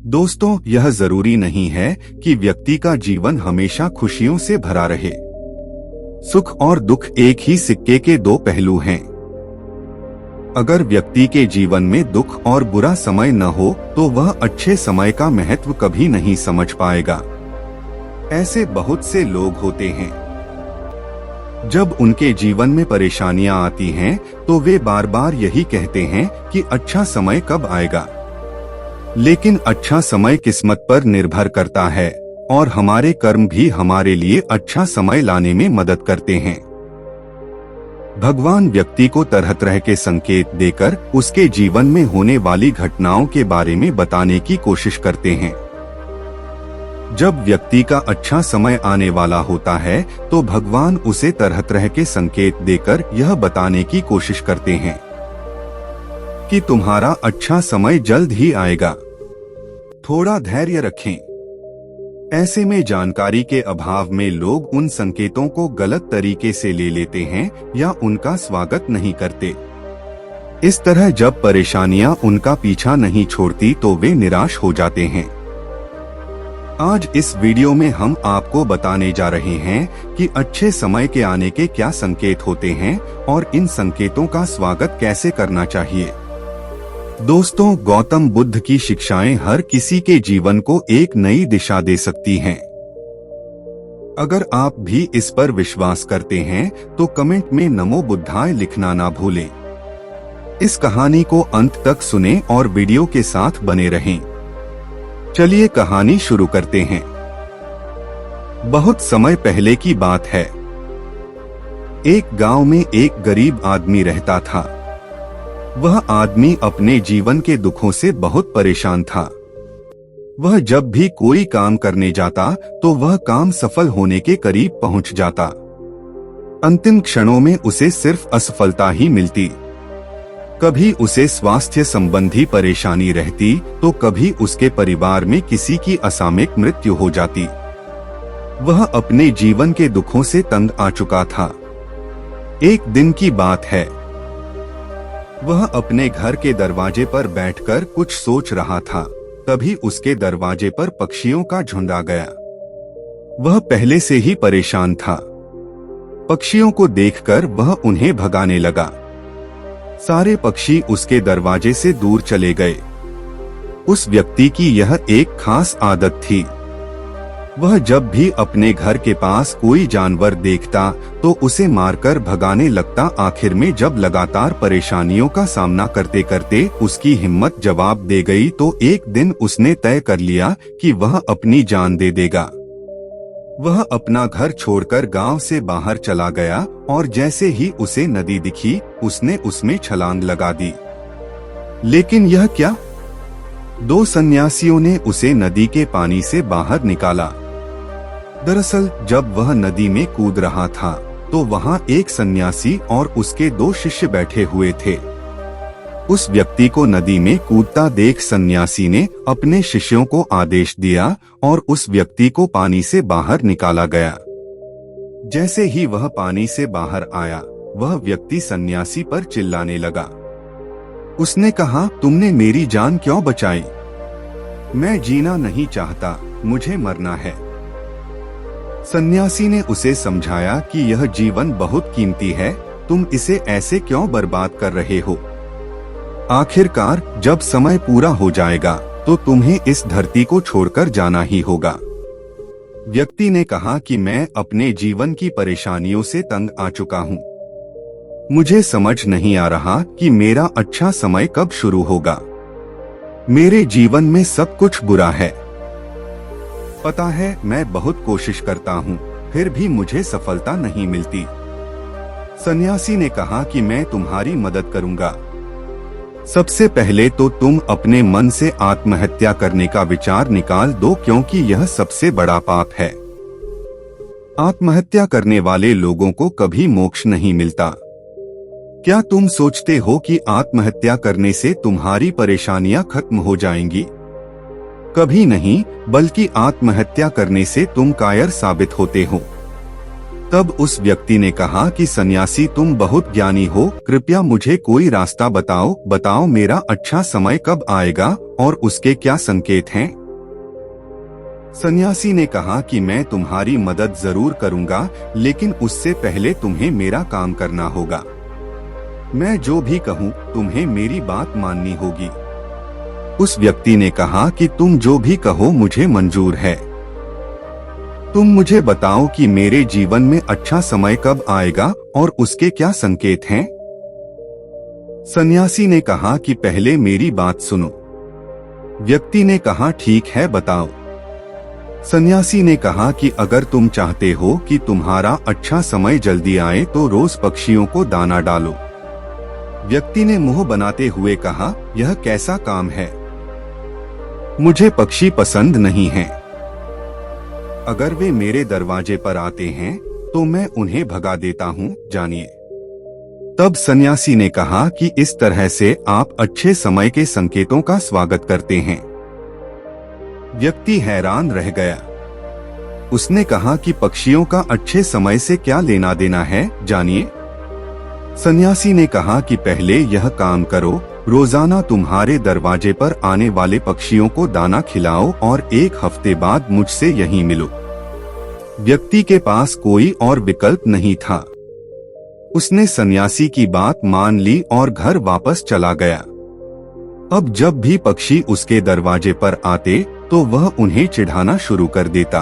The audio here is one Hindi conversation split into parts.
दोस्तों, यह जरूरी नहीं है कि व्यक्ति का जीवन हमेशा खुशियों से भरा रहे। सुख और दुख एक ही सिक्के के दो पहलू हैं। अगर व्यक्ति के जीवन में दुख और बुरा समय न हो तो वह अच्छे समय का महत्व कभी नहीं समझ पाएगा। ऐसे बहुत से लोग होते हैं, जब उनके जीवन में परेशानियां आती हैं तो वे बार बार यही कहते हैं कि अच्छा समय कब आएगा। लेकिन अच्छा समय किस्मत पर निर्भर करता है और हमारे कर्म भी हमारे लिए अच्छा समय लाने में मदद करते हैं। भगवान व्यक्ति को तरह तरह के संकेत देकर उसके जीवन में होने वाली घटनाओं के बारे में बताने की कोशिश करते हैं। जब व्यक्ति का अच्छा समय आने वाला होता है तो भगवान उसे तरह तरह के संकेत देकर यह बताने की कोशिश करते हैं कि तुम्हारा अच्छा समय जल्द ही आएगा। थोड़ा धैर्य रखें। ऐसे में जानकारी के अभाव में लोग उन संकेतों को गलत तरीके से ले लेते हैं या उनका स्वागत नहीं करते। इस तरह जब परेशानियां उनका पीछा नहीं छोड़ती तो वे निराश हो जाते हैं। आज इस वीडियो में हम आपको बताने जा रहे हैं कि अच्छे समय के आने के क्या संकेत होते हैं और इन संकेतों का स्वागत कैसे करना चाहिए। दोस्तों, गौतम बुद्ध की शिक्षाएं हर किसी के जीवन को एक नई दिशा दे सकती हैं। अगर आप भी इस पर विश्वास करते हैं तो कमेंट में नमो बुद्धाय लिखना ना भूलें। इस कहानी को अंत तक सुनें और वीडियो के साथ बने रहें। चलिए कहानी शुरू करते हैं। बहुत समय पहले की बात है। एक गांव में एक गरीब आदमी रहता था। वह आदमी अपने जीवन के दुखों से बहुत परेशान था। वह जब भी कोई काम करने जाता तो वह काम सफल होने के करीब पहुंच जाता। अंतिम क्षणों में उसे सिर्फ असफलता ही मिलती। कभी उसे स्वास्थ्य संबंधी परेशानी रहती तो कभी उसके परिवार में किसी की असामयिक मृत्यु हो जाती। वह अपने जीवन के दुखों से तंग आ चुका था। एक दिन की बात है। वह अपने घर के दरवाजे पर बैठकर कुछ सोच रहा था। तभी उसके दरवाजे पर पक्षियों का झुंड आ गया। वह पहले से ही परेशान था। पक्षियों को देखकर वह उन्हें भगाने लगा। सारे पक्षी उसके दरवाजे से दूर चले गए। उस व्यक्ति की यह एक खास आदत थी। वह जब भी अपने घर के पास कोई जानवर देखता तो उसे मारकर भगाने लगता। आखिर में जब लगातार परेशानियों का सामना करते करते उसकी हिम्मत जवाब दे गई तो एक दिन उसने तय कर लिया कि वह अपनी जान दे देगा। वह अपना घर छोड़कर गांव से बाहर चला गया और जैसे ही उसे नदी दिखी उसने उसमें छलांग लगा दी। लेकिन यह क्या? दो सन्यासियों ने उसे नदी के पानी से बाहर निकाला। दरअसल जब वह नदी में कूद रहा था तो वहां एक सन्यासी और उसके दो शिष्य बैठे हुए थे। उस व्यक्ति को नदी में कूदता देख सन्यासी ने अपने शिष्यों को आदेश दिया और उस व्यक्ति को पानी से बाहर निकाला गया। जैसे ही वह पानी से बाहर आया वह व्यक्ति सन्यासी पर चिल्लाने लगा। उसने कहा, तुमने मेरी जान क्यों बचाई? मैं जीना नहीं चाहता, मुझे मरना है। सन्यासी ने उसे समझाया कि यह जीवन बहुत कीमती है, तुम इसे ऐसे क्यों बर्बाद कर रहे हो? आखिरकार जब समय पूरा हो जाएगा तो तुम्हें इस धरती को छोड़कर जाना ही होगा। व्यक्ति ने कहा कि मैं अपने जीवन की परेशानियों से तंग आ चुका हूँ। मुझे समझ नहीं आ रहा कि मेरा अच्छा समय कब शुरू होगा। मेरे जीवन में सब कुछ बुरा है। पता है, मैं बहुत कोशिश करता हूँ, फिर भी मुझे सफलता नहीं मिलती। सन्यासी ने कहा कि मैं तुम्हारी मदद करूँगा। सबसे पहले तो तुम अपने मन से आत्महत्या करने का विचार निकाल दो, क्योंकि यह सबसे बड़ा पाप है। आत्महत्या करने वाले लोगों को कभी मोक्ष नहीं मिलता। क्या तुम सोचते हो कि आत्महत्या करने से तुम्हारी परेशानियां खत्म हो जाएंगी? कभी नहीं, बल्कि आत्महत्या करने से तुम कायर साबित होते हो। तब उस व्यक्ति ने कहा कि सन्यासी, तुम बहुत ज्ञानी हो, कृपया मुझे कोई रास्ता बताओ, मेरा अच्छा समय कब आएगा और उसके क्या संकेत हैं? सन्यासी ने कहा कि मैं तुम्हारी मदद जरूर करूंगा, लेकिन उससे पहले तुम्हें मेरा काम करना होगा। मैं जो भी कहूँ तुम्हें मेरी बात माननी होगी। उस व्यक्ति ने कहा कि तुम जो भी कहो मुझे मंजूर है। तुम मुझे बताओ कि मेरे जीवन में अच्छा समय कब आएगा और उसके क्या संकेत हैं? सन्यासी ने कहा कि पहले मेरी बात सुनो। व्यक्ति ने कहा ठीक है, बताओ। सन्यासी ने कहा कि अगर तुम चाहते हो कि तुम्हारा अच्छा समय जल्दी आए तो रोज पक्षियों को दाना डालो। व्यक्ति ने मुंह बनाते हुए कहा, यह कैसा काम है? मुझे पक्षी पसंद नहीं हैं। अगर वे मेरे दरवाजे पर आते हैं तो मैं उन्हें भगा देता हूँ, जानिए। तब सन्यासी ने कहा कि इस तरह से आप अच्छे समय के संकेतों का स्वागत करते हैं। व्यक्ति हैरान रह गया। उसने कहा कि पक्षियों का अच्छे समय से क्या लेना देना है, जानिए। सन्यासी ने कहा कि पहले यह काम करो, रोजाना तुम्हारे दरवाजे पर आने वाले पक्षियों को दाना खिलाओ और 1 हफ्ते बाद मुझसे यहीं मिलो। व्यक्ति के पास कोई और विकल्प नहीं था। उसने सन्यासी की बात मान ली और घर वापस चला गया। अब जब भी पक्षी उसके दरवाजे पर आते तो वह उन्हें चिढ़ाना शुरू कर देता।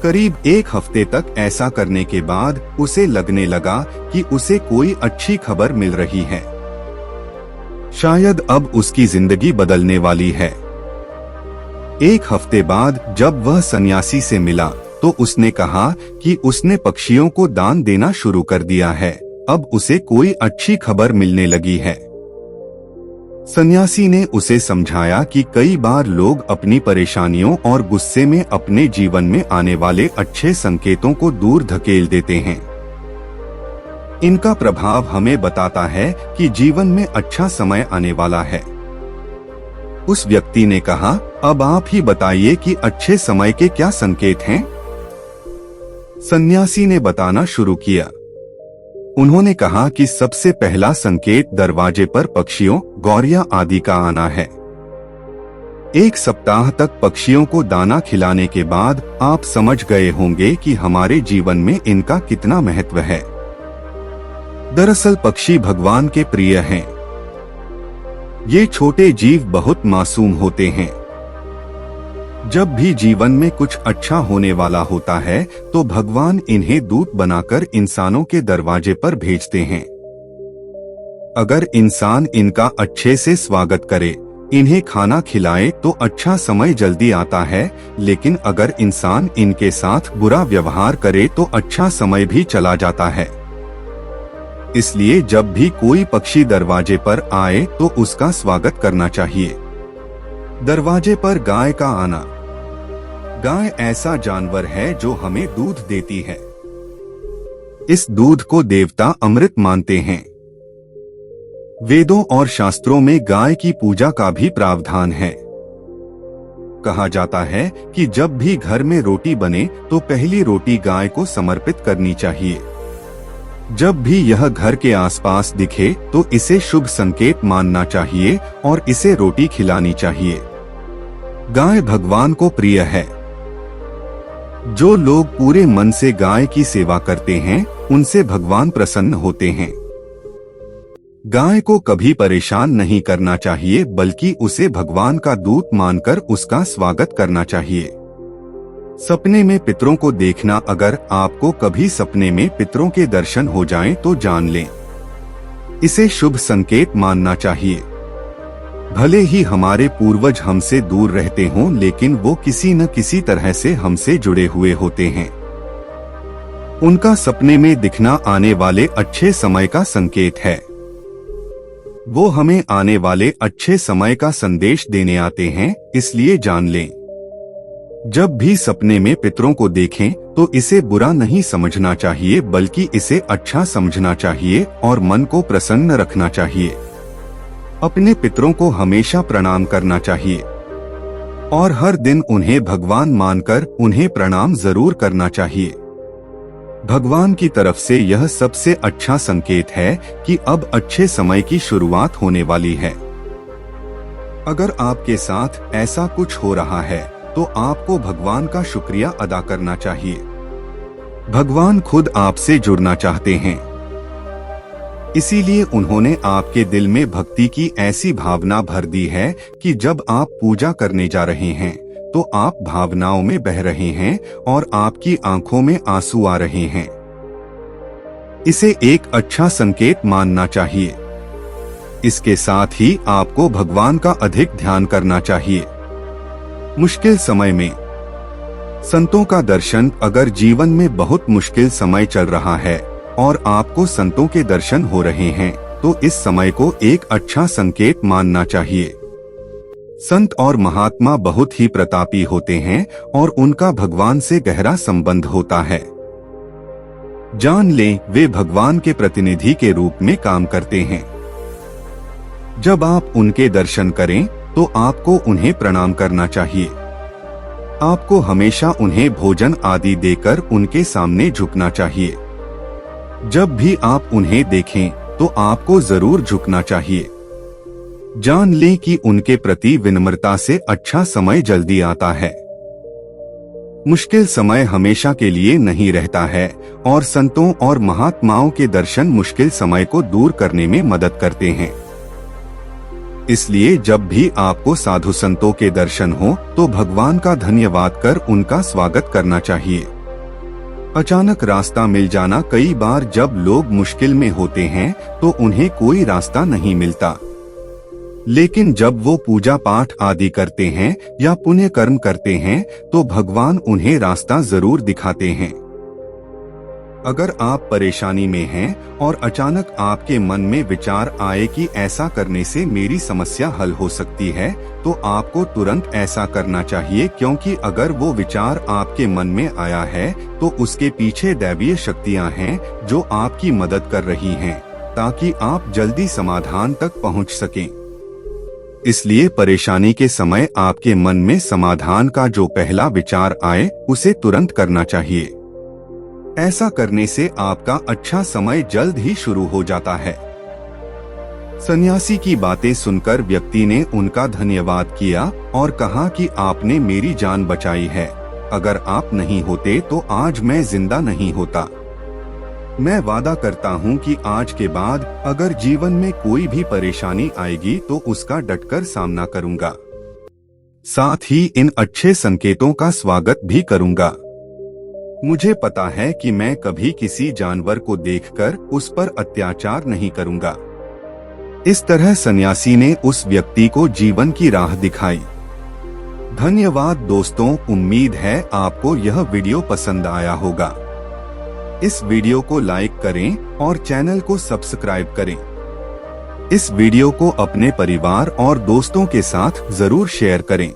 करीब 1 हफ्ते तक ऐसा करने के बाद उसे लगने लगा कि उसे कोई अच्छी खबर मिल रही है। शायद अब उसकी जिंदगी बदलने वाली है। 1 हफ्ते बाद जब वह सन्यासी से मिला तो उसने कहा कि उसने पक्षियों को दान देना शुरू कर दिया है। अब उसे कोई अच्छी खबर मिलने लगी है। सन्यासी ने उसे समझाया कि कई बार लोग अपनी परेशानियों और गुस्से में अपने जीवन में आने वाले अच्छे संकेतों को दूर धकेल देते हैं। इनका प्रभाव हमें बताता है कि जीवन में अच्छा समय आने वाला है। उस व्यक्ति ने कहा, अब आप ही बताइए कि अच्छे समय के क्या संकेत हैं? सन्यासी ने बताना शुरू किया। उन्होंने कहा कि सबसे पहला संकेत दरवाजे पर पक्षियों, गौरिया आदि का आना है। 1 सप्ताह तक पक्षियों को दाना खिलाने के बाद आप समझ गए होंगे कि हमारे जीवन में इनका कितना महत्व है। दरअसल पक्षी भगवान के प्रिय हैं। ये छोटे जीव बहुत मासूम होते हैं। जब भी जीवन में कुछ अच्छा होने वाला होता है तो भगवान इन्हें दूत बनाकर इंसानों के दरवाजे पर भेजते हैं। अगर इंसान इनका अच्छे से स्वागत करे, इन्हें खाना खिलाए तो अच्छा समय जल्दी आता है, लेकिन अगर इंसान इनके साथ बुरा व्यवहार करे तो अच्छा समय भी चला जाता है। इसलिए जब भी कोई पक्षी दरवाजे पर आए तो उसका स्वागत करना चाहिए। दरवाजे पर गाय का आना। गाय ऐसा जानवर है जो हमें दूध देती है। इस दूध को देवता अमृत मानते हैं। वेदों और शास्त्रों में गाय की पूजा का भी प्रावधान है। कहा जाता है कि जब भी घर में रोटी बने तो पहली रोटी गाय को समर्पित करनी चाहिए। जब भी यह घर के आसपास दिखे तो इसे शुभ संकेत मानना चाहिए और इसे रोटी खिलानी चाहिए। गाय भगवान को प्रिय है। जो लोग पूरे मन से गाय की सेवा करते हैं उनसे भगवान प्रसन्न होते हैं। गाय को कभी परेशान नहीं करना चाहिए, बल्कि उसे भगवान का दूत मानकर उसका स्वागत करना चाहिए। सपने में पितरों को देखना। अगर आपको कभी सपने में पितरों के दर्शन हो जाएं तो जान लें, इसे शुभ संकेत मानना चाहिए। भले ही हमारे पूर्वज हमसे दूर रहते हों, लेकिन वो किसी न किसी तरह से हमसे जुड़े हुए होते हैं। उनका सपने में दिखना आने वाले अच्छे समय का संकेत है। वो हमें आने वाले अच्छे समय का संदेश देने आते हैं, इसलिए जान लें। जब भी सपने में पितरों को देखें तो इसे बुरा नहीं समझना चाहिए, बल्कि इसे अच्छा समझना चाहिए और मन को प्रसन्न रखना चाहिए। अपने पितरों को हमेशा प्रणाम करना चाहिए और हर दिन उन्हें भगवान मानकर उन्हें प्रणाम जरूर करना चाहिए। भगवान की तरफ से यह सबसे अच्छा संकेत है कि अब अच्छे समय की शुरुआत होने वाली है। अगर आपके साथ ऐसा कुछ हो रहा है तो आपको भगवान का शुक्रिया अदा करना चाहिए। भगवान खुद आपसे जुड़ना चाहते हैं, इसीलिए उन्होंने आपके दिल में भक्ति की ऐसी भावना भर दी है कि जब आप पूजा करने जा रहे हैं तो आप भावनाओं में बह रहे हैं और आपकी आंखों में आंसू आ रहे हैं। इसे एक अच्छा संकेत मानना चाहिए। इसके साथ ही आपको भगवान का अधिक ध्यान करना चाहिए। मुश्किल समय में संतों का दर्शन, अगर जीवन में बहुत मुश्किल समय चल रहा है और आपको संतों के दर्शन हो रहे हैं तो इस समय को एक अच्छा संकेत मानना चाहिए। संत और महात्मा बहुत ही प्रतापी होते हैं और उनका भगवान से गहरा संबंध होता है। जान लें, वे भगवान के प्रतिनिधि के रूप में काम करते हैं। जब आप उनके दर्शन करें तो आपको उन्हें प्रणाम करना चाहिए। आपको हमेशा उन्हें भोजन आदि देकर उनके सामने झुकना चाहिए। जब भी आप उन्हें देखें तो आपको जरूर झुकना चाहिए। जान लें कि उनके प्रति विनम्रता से अच्छा समय जल्दी आता है। मुश्किल समय हमेशा के लिए नहीं रहता है और संतों और महात्माओं के दर्शन मुश्किल समय को दूर करने में मदद करते हैं। इसलिए जब भी आपको साधु संतों के दर्शन हो तो भगवान का धन्यवाद कर उनका स्वागत करना चाहिए। अचानक रास्ता मिल जाना, कई बार जब लोग मुश्किल में होते हैं तो उन्हें कोई रास्ता नहीं मिलता, लेकिन जब वो पूजा पाठ आदि करते हैं या पुण्य कर्म करते हैं तो भगवान उन्हें रास्ता जरूर दिखाते हैं। अगर आप परेशानी में हैं और अचानक आपके मन में विचार आए कि ऐसा करने से मेरी समस्या हल हो सकती है, तो आपको तुरंत ऐसा करना चाहिए, क्योंकि अगर वो विचार आपके मन में आया है तो उसके पीछे दैवीय शक्तियां हैं जो आपकी मदद कर रही हैं, ताकि आप जल्दी समाधान तक पहुंच सकें। इसलिए परेशानी के समय आपके मन में समाधान का जो पहला विचार आए उसे तुरंत करना चाहिए। ऐसा करने से आपका अच्छा समय जल्द ही शुरू हो जाता है। सन्यासी की बातें सुनकर व्यक्ति ने उनका धन्यवाद किया और कहा कि आपने मेरी जान बचाई है। अगर आप नहीं होते तो आज मैं जिंदा नहीं होता। मैं वादा करता हूँ कि आज के बाद अगर जीवन में कोई भी परेशानी आएगी तो उसका डटकर सामना करूँगा। साथ ही इन अच्छे संकेतों का स्वागत भी करूँगा। मुझे पता है कि मैं कभी किसी जानवर को देखकर उस पर अत्याचार नहीं करूँगा। इस तरह सन्यासी ने उस व्यक्ति को जीवन की राह दिखाई। धन्यवाद दोस्तों, उम्मीद है आपको यह वीडियो पसंद आया होगा। इस वीडियो को लाइक करें और चैनल को सब्सक्राइब करें। इस वीडियो को अपने परिवार और दोस्तों के साथ जरूर शेयर करें।